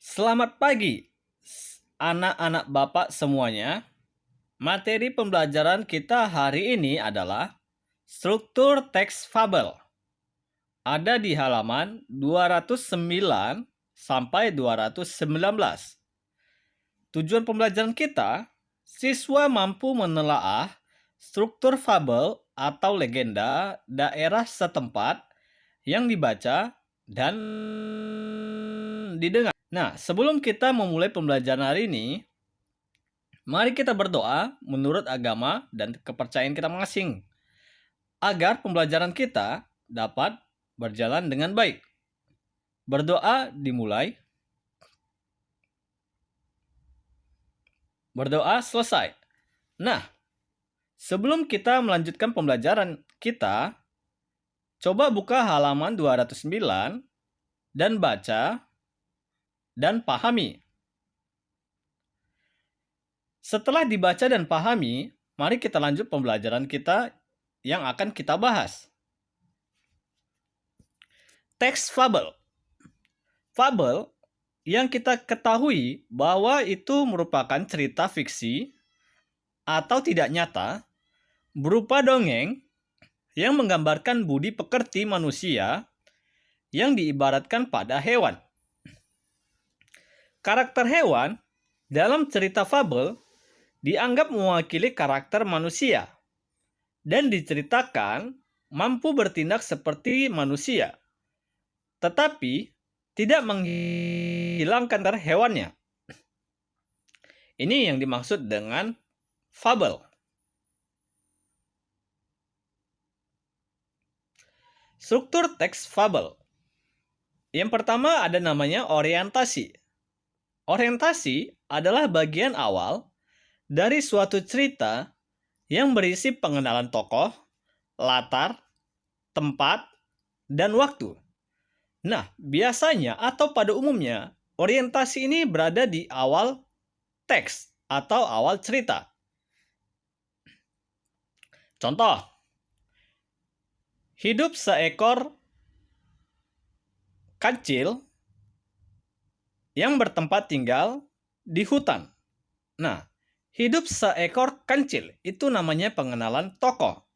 Selamat pagi, anak-anak Bapak semuanya. Materi pembelajaran kita hari ini adalah struktur teks fabel. Ada di halaman 209 sampai 219. Tujuan pembelajaran kita, siswa mampu menelaah struktur fabel atau legenda daerah setempat yang dibaca dan didengar. Nah, sebelum kita memulai pembelajaran hari ini, mari kita berdoa menurut agama dan kepercayaan kita masing, agar pembelajaran kita dapat berjalan dengan baik. Berdoa dimulai. Berdoa selesai. Nah, sebelum kita melanjutkan pembelajaran kita, coba buka halaman 209 dan baca dan pahami. Setelah dibaca dan pahami, mari kita lanjut pembelajaran kita yang akan kita bahas. Teks fabel. Fabel yang kita ketahui bahwa itu merupakan cerita fiksi atau tidak nyata berupa dongeng yang menggambarkan budi pekerti manusia yang diibaratkan pada hewan. Karakter hewan dalam cerita fabel dianggap mewakili karakter manusia dan diceritakan mampu bertindak seperti manusia, tetapi tidak menghilangkan karakter hewannya. Ini yang dimaksud dengan fabel. Struktur teks fabel. Yang pertama ada namanya orientasi. Orientasi adalah bagian awal dari suatu cerita yang berisi pengenalan tokoh, latar, tempat, dan waktu. Nah, biasanya atau pada umumnya, orientasi ini berada di awal teks atau awal cerita. Contoh, hidup seekor kancil yang bertempat tinggal di hutan. Nah, hidup seekor kancil itu namanya pengenalan tokoh.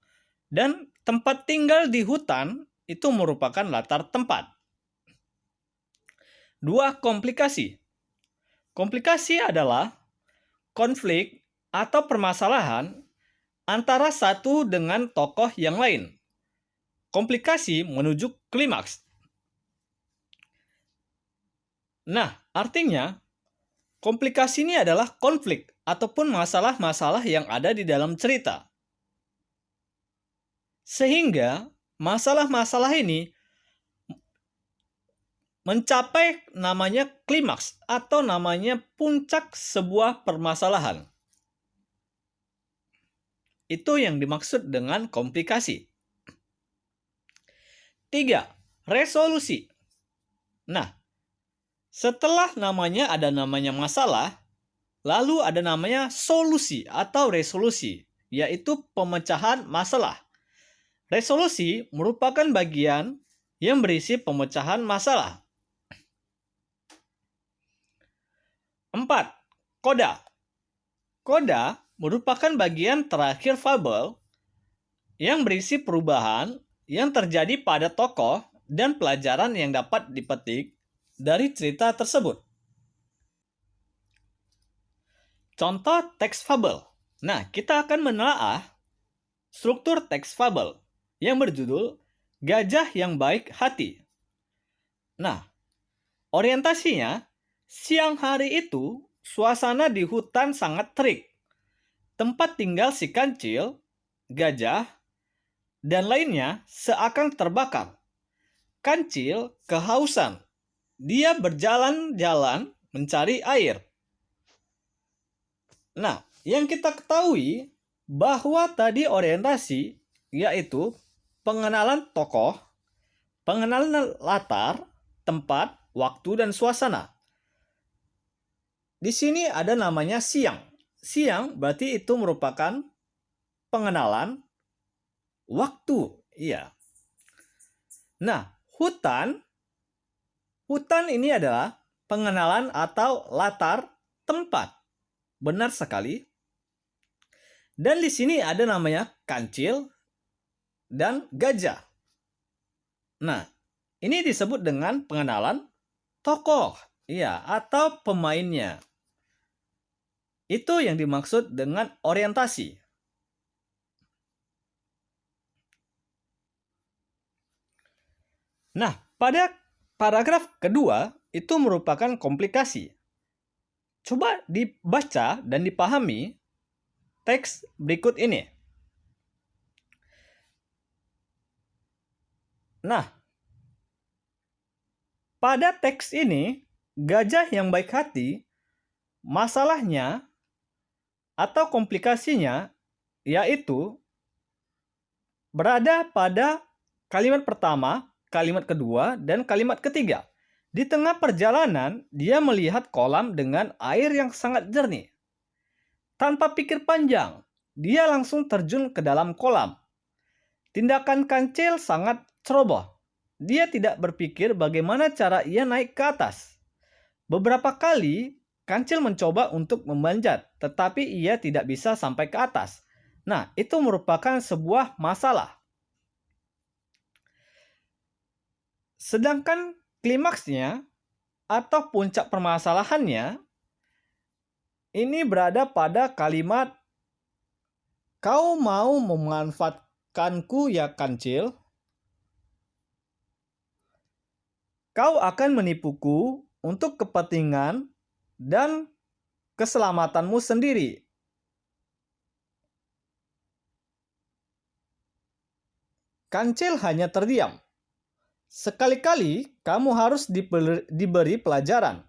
Dan tempat tinggal di hutan itu merupakan latar tempat. 2. Komplikasi. Komplikasi adalah konflik atau permasalahan antara satu dengan tokoh yang lain. Komplikasi menuju klimaks. Nah, artinya komplikasi ini adalah konflik ataupun masalah-masalah yang ada di dalam cerita. Sehingga masalah-masalah ini mencapai namanya klimaks atau namanya puncak sebuah permasalahan. Itu yang dimaksud dengan komplikasi. 3. Resolusi. Nah, setelah ada namanya masalah, lalu ada namanya solusi atau resolusi, yaitu pemecahan masalah. Resolusi merupakan bagian yang berisi pemecahan masalah. 4. Koda. Koda merupakan bagian terakhir fabel yang berisi perubahan yang terjadi pada tokoh dan pelajaran yang dapat dipetik dari cerita tersebut. Contoh teks fabel. Nah, kita akan menelaah struktur teks fabel yang berjudul Gajah yang Baik Hati. Nah, orientasinya, siang hari itu suasana di hutan sangat terik. Tempat tinggal si kancil, gajah, dan lainnya seakan terbakar. Kancil kehausan. Dia berjalan-jalan mencari air. Nah, yang kita ketahui bahwa tadi orientasi yaitu pengenalan tokoh, pengenalan latar, tempat, waktu, dan suasana. Di sini ada namanya siang. Siang berarti itu merupakan pengenalan waktu. Iya. Nah, hutan ini adalah pengenalan atau latar tempat. Benar sekali. Dan di sini ada namanya kancil dan gajah. Nah, ini disebut dengan pengenalan tokoh, iya, atau pemainnya. Itu yang dimaksud dengan orientasi. Nah, pada paragraf kedua itu merupakan komplikasi. Coba dibaca dan dipahami teks berikut ini. Nah, pada teks ini, gajah yang baik hati, masalahnya atau komplikasinya yaitu berada pada kalimat pertama, kalimat kedua, dan kalimat ketiga. Di tengah perjalanan, dia melihat kolam dengan air yang sangat jernih. Tanpa pikir panjang, dia langsung terjun ke dalam kolam. Tindakan kancil sangat ceroboh. Dia tidak berpikir bagaimana cara ia naik ke atas. Beberapa kali, kancil mencoba untuk memanjat, tetapi ia tidak bisa sampai ke atas. Nah, itu merupakan sebuah masalah. Sedangkan klimaksnya atau puncak permasalahannya ini berada pada kalimat "Kau mau memanfaatkanku ya kancil? Kau akan menipuku untuk kepentingan dan keselamatanmu sendiri." Kancil hanya terdiam. "Sekali-kali kamu harus diberi pelajaran,"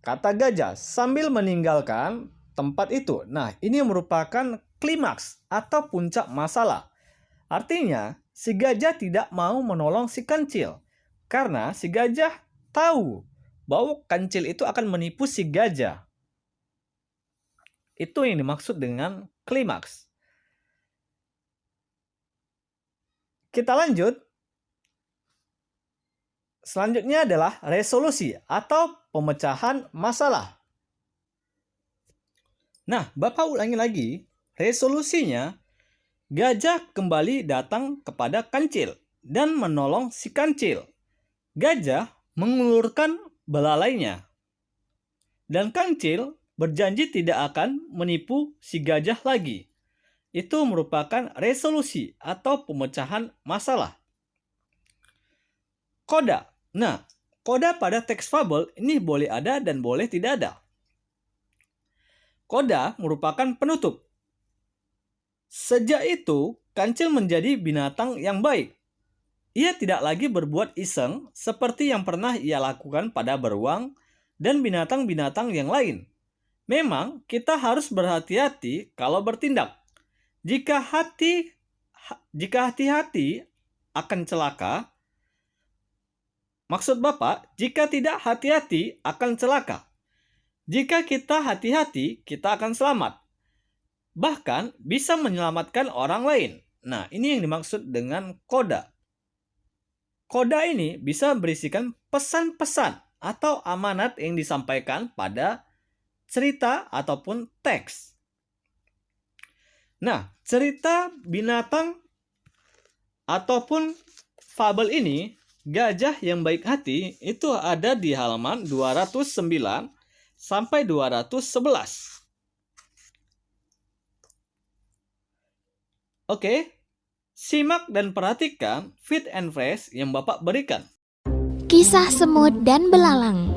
kata gajah sambil meninggalkan tempat itu. Nah, ini merupakan klimaks atau puncak masalah. Artinya, si gajah tidak mau menolong si kancil. Karena si gajah tahu bahwa kancil itu akan menipu si gajah. Itu yang dimaksud dengan klimaks. Kita lanjut. Selanjutnya adalah resolusi atau pemecahan masalah. Nah, Bapak ulangi lagi. Resolusinya, gajah kembali datang kepada kancil dan menolong si kancil. Gajah mengulurkan belalainya. Dan kancil berjanji tidak akan menipu si gajah lagi. Itu merupakan resolusi atau pemecahan masalah. Koda. Nah, koda pada teks fabel ini boleh ada dan boleh tidak ada. Koda merupakan penutup. Sejak itu, kancil menjadi binatang yang baik. Ia tidak lagi berbuat iseng seperti yang pernah ia lakukan pada beruang dan binatang-binatang yang lain. Memang kita harus berhati-hati kalau bertindak. Jika hati-hati akan celaka, maksud Bapak, jika tidak hati-hati akan celaka. Jika kita hati-hati, kita akan selamat. Bahkan bisa menyelamatkan orang lain. Nah, ini yang dimaksud dengan koda. Koda ini bisa berisikan pesan-pesan atau amanat yang disampaikan pada cerita ataupun teks. Nah, cerita binatang ataupun fabel ini, gajah yang baik hati, itu ada di halaman 209 sampai 211. Oke, simak dan perhatikan fit and phrase yang Bapak berikan. Kisah semut dan belalang.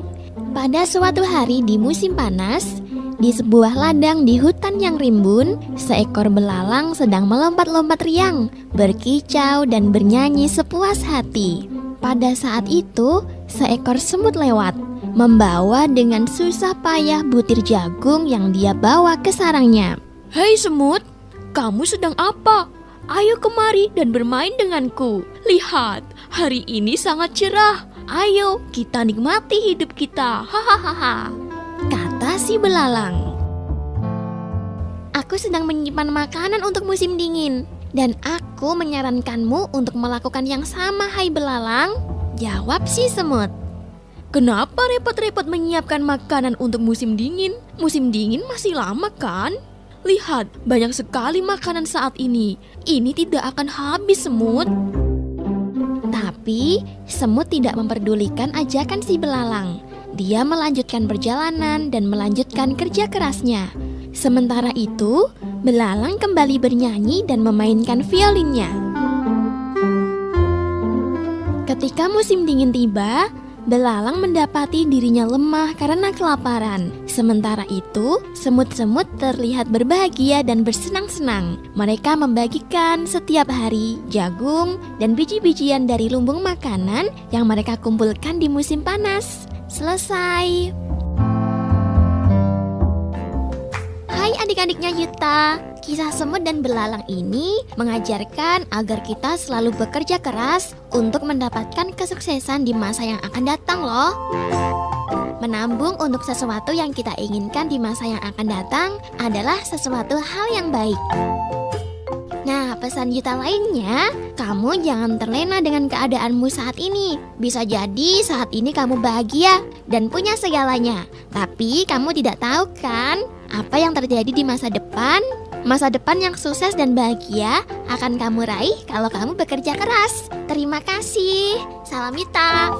Pada suatu hari di musim panas, di sebuah ladang di hutan yang rimbun, seekor belalang sedang melompat-lompat riang, berkicau dan bernyanyi sepuas hati. Pada saat itu, seekor semut lewat, membawa dengan susah payah butir jagung yang dia bawa ke sarangnya. Hei semut, kamu sedang apa? Ayo kemari dan bermain denganku. Lihat, hari ini sangat cerah. Ayo, kita nikmati hidup kita. Hahaha. Kata si belalang. Aku sedang menyimpan makanan untuk musim dingin, dan aku menyarankanmu untuk melakukan yang sama, hai belalang. Jawab si semut. Kenapa repot-repot menyiapkan makanan untuk musim dingin? Musim dingin masih lama kan? Lihat, banyak sekali makanan saat ini. Ini tidak akan habis, Semut. Tapi semut tidak memperdulikan ajakan si belalang. Dia melanjutkan perjalanan dan melanjutkan kerja kerasnya. Sementara itu, belalang kembali bernyanyi dan memainkan violinnya. Ketika musim dingin tiba, belalang mendapati dirinya lemah karena kelaparan. Sementara itu, semut-semut terlihat berbahagia dan bersenang-senang. Mereka membagikan setiap hari jagung dan biji-bijian dari lumbung makanan yang mereka kumpulkan di musim panas. Selesai. Hai adik-adiknya Yuta. Kisah semut dan belalang ini mengajarkan agar kita selalu bekerja keras untuk mendapatkan kesuksesan di masa yang akan datang loh. Menabung untuk sesuatu yang kita inginkan di masa yang akan datang adalah sesuatu hal yang baik. Nah, pesan Yuta lainnya, kamu jangan terlena dengan keadaanmu saat ini. Bisa jadi saat ini kamu bahagia dan punya segalanya. Tapi kamu tidak tahu kan apa yang terjadi di masa depan? Masa depan yang sukses dan bahagia akan kamu raih kalau kamu bekerja keras. Terima kasih. Salam Yuta.